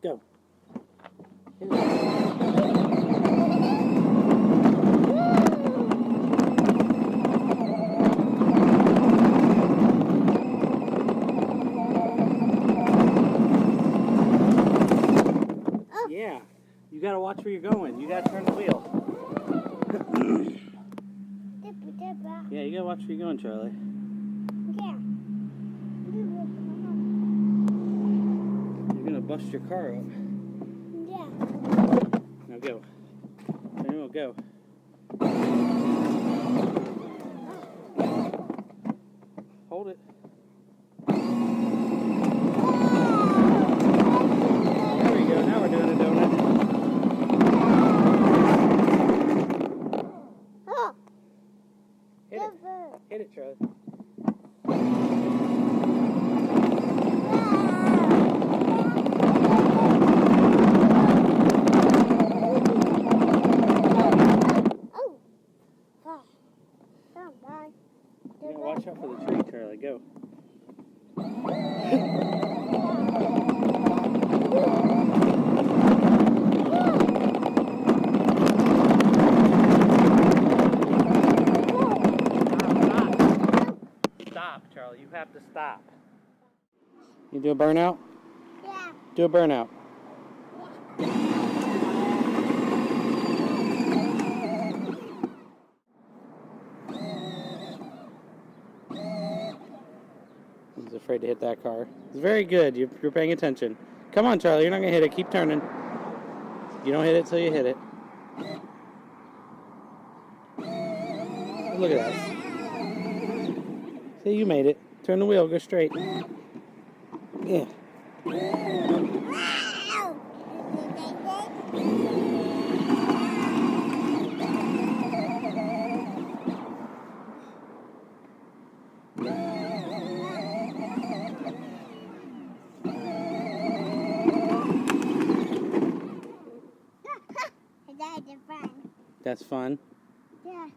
Go. Yeah, you gotta watch where you're going. You gotta turn the wheel. Yeah, you gotta watch where you're going, Charlie. Yeah. You're gonna bust your car up. Yeah. Now go. Turn the wheel, go. Hold it. There we go. Now we're doing a donut. Oh. Hit it. Hit it, Charlie. You gotta watch out for the tree, Charlie. Go. Stop, Charlie. You have to stop. You do a burnout? Yeah. Do a burnout. He's afraid to hit that car. It's very good. You're paying attention. Come on, Charlie. You're not going to hit it. Keep turning. You don't hit it till you hit it. Look at that. See, you made it. Turn the wheel. Go straight. Yeah. That's fun. Yeah.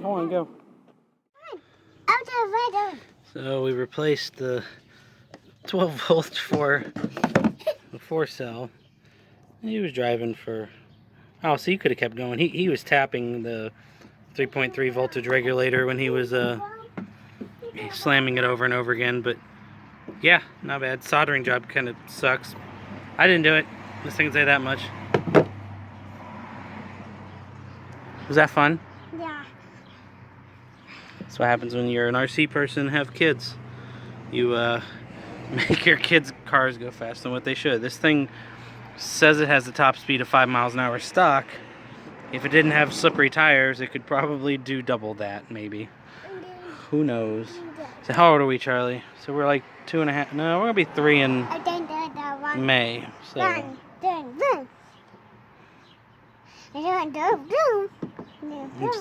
Come on, go. So we replaced the 12 volt for the 4 cell. He was driving for, oh, so you could have kept going. He was tapping the 3.3 voltage regulator when he was slamming it over and over again, but yeah, not bad. Soldering job kind of sucks. I didn't do it. This thing can say that much. Was that fun? Yeah. That's what happens when you're an RC person and have kids. You make your kids' cars go faster than what they should. This thing says it has the top speed of 5 miles an hour stock. If it didn't have slippery tires, it could probably do double that, maybe. Who knows? So how old are we, Charlie? So we're like 2.5. No, we're gonna be 3 in May. So is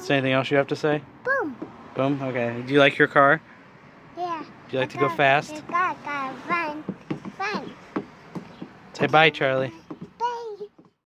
there anything else you have to say? Boom. Boom. Okay. Do you like your car? Yeah. Do you like to go fast? Fun. Say bye, Charlie.